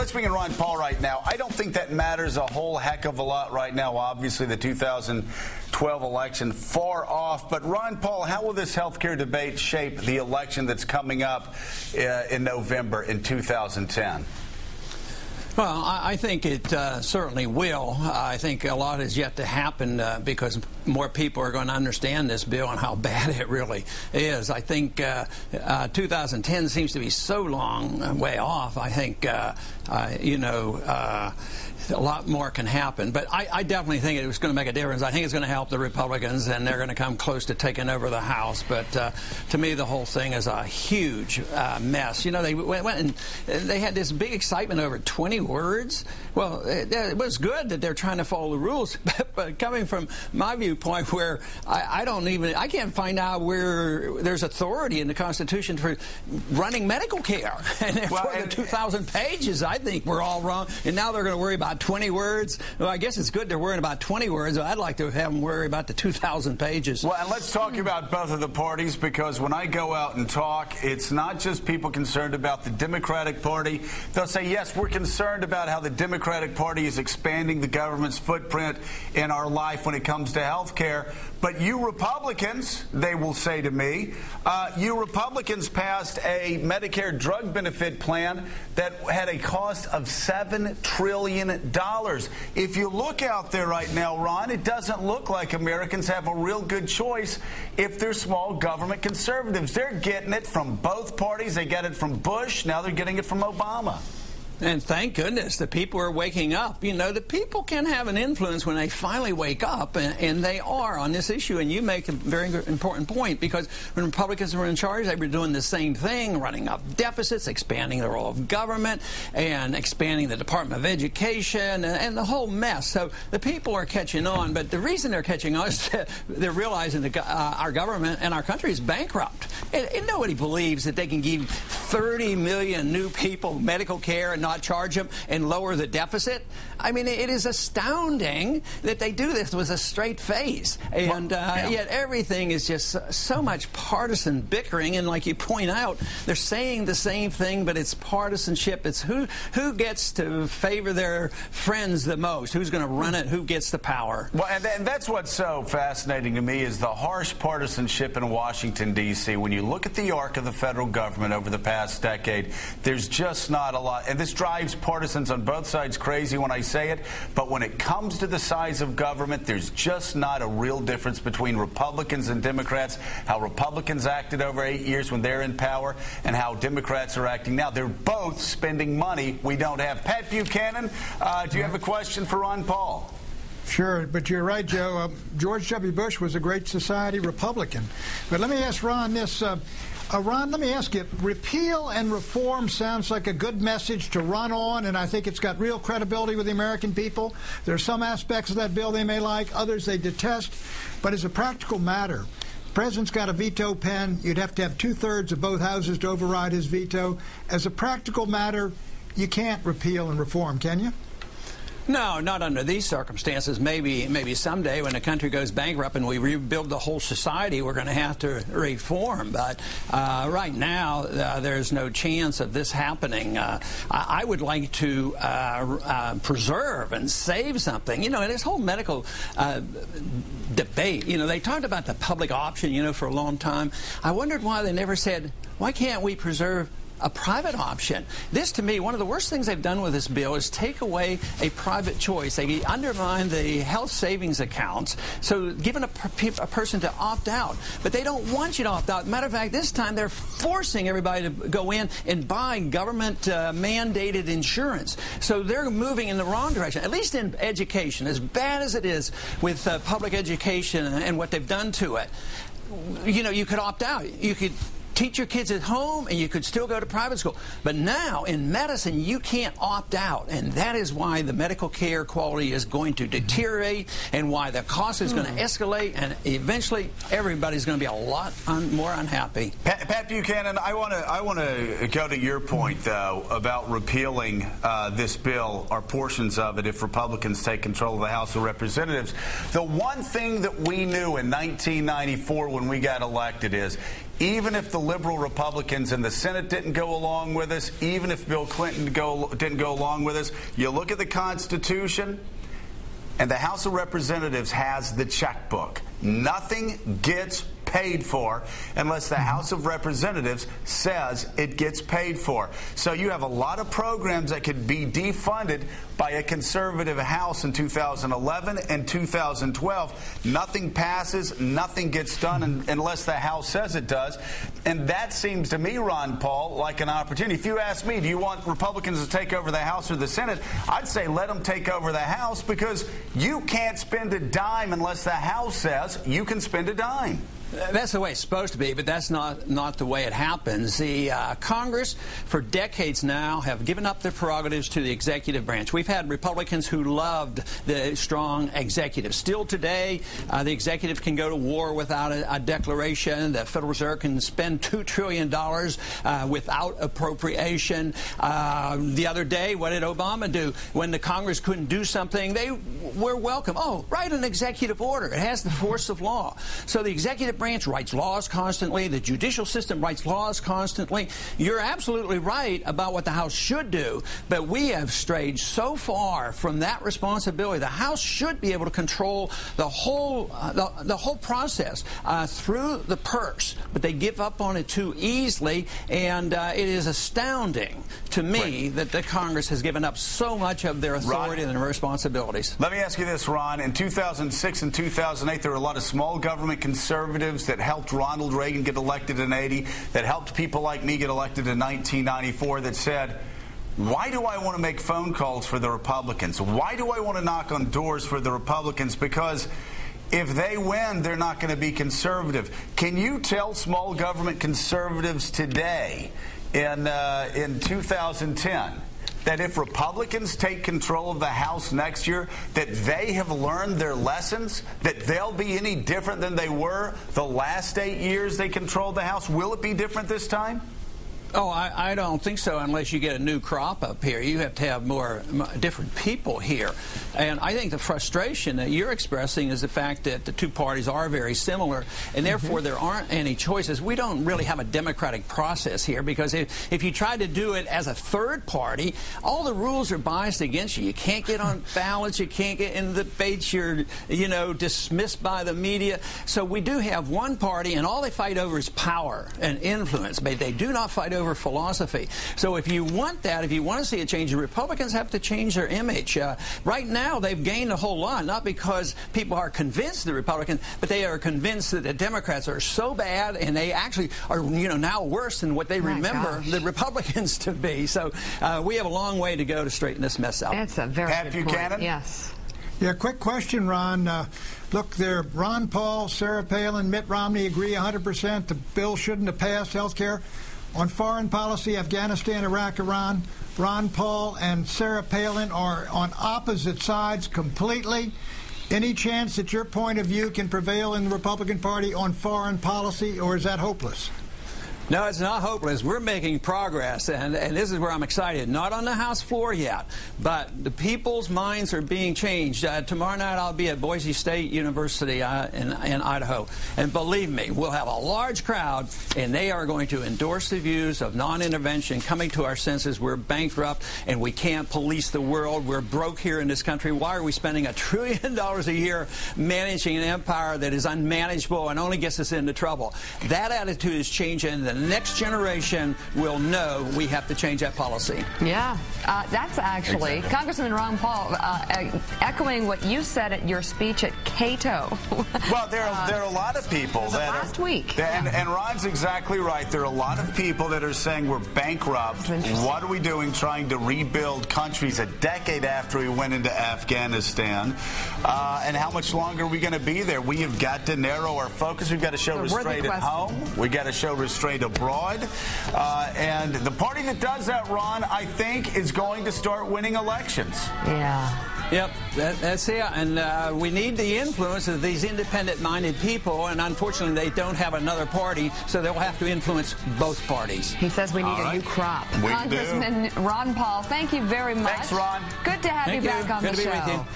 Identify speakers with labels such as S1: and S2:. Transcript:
S1: let's bring in Ron Paul right now. I don't think that matters a whole heck of a lot right now. Obviously, the 2012 election far off. But Ron Paul, how will this health care debate shape the election that's coming up in November in 2010?
S2: Well, I think it certainly will. I think a lot is yet to happen because more people are going to understand this bill and how bad it really is. I think 2010 seems to be so long way off. I think, a lot more can happen. But I definitely think it was going to make a difference. I think it's going to help the Republicans, and they're going to come close to taking over the House. But to me, the whole thing is a huge mess. You know, they went and they had this big excitement over 20 words. Well, it was good that they're trying to follow the rules. But coming from my viewpoint, where I can't find out where there's authority in the Constitution for running medical care. And for the 2,000 pages, I think we're all wrong. And now they're going to worry about 20 words. Well, I guess it's good they're worrying about 20 words. I'd like to have them worry about the 2,000 pages.
S1: Well, and let's talk about both of the parties, because when I go out and talk, it's not just people concerned about the Democratic Party. They'll say, yes, we're concerned about how the Democratic Party is expanding the government's footprint in our life when it comes to health care. But you Republicans, they will say to me, you Republicans passed a Medicare drug benefit plan that had a cost of $7 trillion. If you look out there right now, Ron, it doesn't look like Americans have a real good choice if they're small government conservatives. They're getting it from both parties. They get it from Bush. Now they're getting it from Obama.
S2: And thank goodness the people are waking up. You know, the people can have an influence when they finally wake up, and they are on this issue. And you make a very important point, because when Republicans were in charge, they were doing the same thing, running up deficits, expanding the role of government, and expanding the Department of Education, and the whole mess. So the people are catching on. But the reason they're catching on is that they're realizing that our government and our country is bankrupt. And nobody believes that they can give 30 million new people medical care and not charge them and lower the deficit. I mean, it is astounding that they do this with a straight face. And yet everything is just so much partisan bickering. And like you point out, they're saying the same thing, but it's partisanship. It's who gets to favor their friends the most, who's going to run it, who gets the power.
S1: Well, and that's what's so fascinating to me is the harsh partisanship in Washington, D.C. When you look at the arc of the federal government over the past decade, there's just not a lot. And this drives partisans on both sides crazy when I say it, but when it comes to the size of government, there's just not a real difference between Republicans and Democrats. How Republicans acted over 8 years when they're in power and how Democrats are acting now. They're both spending money we don't have. Pat Buchanan, do you have a question for Ron Paul?
S3: Sure, but you're right, Joe. George W. Bush was a great society Republican. But let me ask Ron this. Ron, let me ask you, repeal and reform sounds like a good message to run on, and I think it's got real credibility with the American people. There are some aspects of that bill they may like, others they detest. But as a practical matter, the president's got a veto pen. You'd have to have 2/3 of both houses to override his veto. As a practical matter, you can't repeal and reform, can you?
S2: No, not under these circumstances. Maybe someday when the country goes bankrupt and we rebuild the whole society, we're going to have to reform. But right now, there's no chance of this happening. I would like to preserve and save something. You know, in this whole medical debate, you know, they talked about the public option, you know, for a long time. I wondered why they never said, why can't we preserve a private option? This, to me, one of the worst things they've done with this bill is take away a private choice. They undermine the health savings accounts, so giving a person to opt out. But they don't want you to opt out. Matter of fact, this time they're forcing everybody to go in and buy government mandated insurance. So they're moving in the wrong direction, at least in education. As bad as it is with public education and what they've done to it, you know, you could opt out. You could teach your kids at home, and you could still go to private school. But now, in medicine, you can't opt out, and that is why the medical care quality is going to deteriorate, and why the cost is going to escalate, and eventually everybody's going to be a lot more unhappy.
S1: Pat Buchanan, I want to go to your point, though, about repealing this bill, or portions of it, if Republicans take control of the House of Representatives. The one thing that we knew in 1994 when we got elected is even if the liberal Republicans in the Senate didn't go along with us, even if Bill Clinton didn't go along with us, you look at the Constitution, and the House of Representatives has the checkbook. Nothing gets paid for unless the House of Representatives says it gets paid for. So you have a lot of programs that could be defunded by a conservative House in 2011 and 2012. Nothing passes, nothing gets done unless the House says it does. And that seems to me, Ron Paul, like an opportunity. If you ask me, do you want Republicans to take over the House or the Senate? I'd say let them take over the House, because you can't spend a dime unless the House says you can spend a dime.
S2: That's the way it's supposed to be, but that's not the way it happens. The Congress, for decades now, have given up their prerogatives to the executive branch. We've had Republicans who loved the strong executive. Still today, the executive can go to war without a declaration. The Federal Reserve can spend $2 trillion without appropriation. The other day, what did Obama do? When the Congress couldn't do something, they were welcome. Oh, write an executive order. It has the force of law. So the executive branch writes laws constantly. The judicial system writes laws constantly. You're absolutely right about what the House should do, but we have strayed so far from that responsibility. The House should be able to control the whole process through the purse, but they give up on it too easily, and it is astounding to me that the Congress has given up so much of their authority and their responsibilities.
S1: Let me ask you this, Ron. In 2006 and 2008, there were a lot of small government conservatives that helped Ronald Reagan get elected in 80, that helped people like me get elected in 1994, that said, why do I want to make phone calls for the Republicans? Why do I want to knock on doors for the Republicans? Because if they win, they're not going to be conservative. Can you tell small government conservatives today in 2010 that if Republicans take control of the House next year, that they have learned their lessons, that they'll be any different than they were the last 8 years they controlled the House? Will it be different this time?
S2: Oh, I don't think so, unless you get a new crop up here. You have to have more different people here. And I think the frustration that you're expressing is the fact that the two parties are very similar, and therefore there aren't any choices. We don't really have a democratic process here, because if you try to do it as a third party, all the rules are biased against you. You can't get on ballots, you can't get in the debates, you're, dismissed by the media. So we do have one party, and all they fight over is power and influence, but they do not fight over philosophy. So if you want that, if you want to see a change, the Republicans have to change their image. Right now, they've gained a whole lot, not because people are convinced the Republicans, but they are convinced that the Democrats are so bad, and they actually are, now worse than what they remember the Republicans to be. So we have a long way to go to straighten this mess out.
S4: That's a very good point. Yes.
S3: Yeah, quick question, Ron. Look, there, Ron Paul, Sarah Palin, Mitt Romney agree 100% the bill shouldn't have passed health care. On foreign policy, Afghanistan, Iraq, Iran, Ron Paul and Sarah Palin are on opposite sides completely. Any chance that your point of view can prevail in the Republican Party on foreign policy, or is that hopeless?
S2: No, it's not hopeless. We're making progress, and this is where I'm excited. Not on the House floor yet, but the people's minds are being changed. Tomorrow night I'll be at Boise State University in Idaho, and believe me, we'll have a large crowd, and they are going to endorse the views of non-intervention, coming to our senses. We're bankrupt, and we can't police the world. We're broke here in this country. Why are we spending $1 trillion a year managing an empire that is unmanageable and only gets us into trouble? That attitude is changing. The next generation will know we have to change that policy.
S4: Yeah, that's actually Congressman Ron Paul echoing what you said at your speech at Cato.
S1: Well, there are a lot of people that
S4: last week,
S1: and Ron's exactly right. There are a lot of people that are saying we're bankrupt. What are we doing trying to rebuild countries a decade after we went into Afghanistan? And how much longer are we going to be there? We have got to narrow our focus. We've got to show restraint at home. We've got to show restraint abroad. And the party that does that, Ron, I think, is going to start winning elections.
S4: Yeah.
S2: Yep, that's it. And we need the influence of these independent-minded people, and unfortunately they don't have another party, so they'll have to influence both parties.
S4: He says we need a new crop.
S1: We
S4: Congressman Ron Paul, thank you very much.
S1: Thanks, Ron.
S4: Good to have you back on the show.
S2: Good to be with you.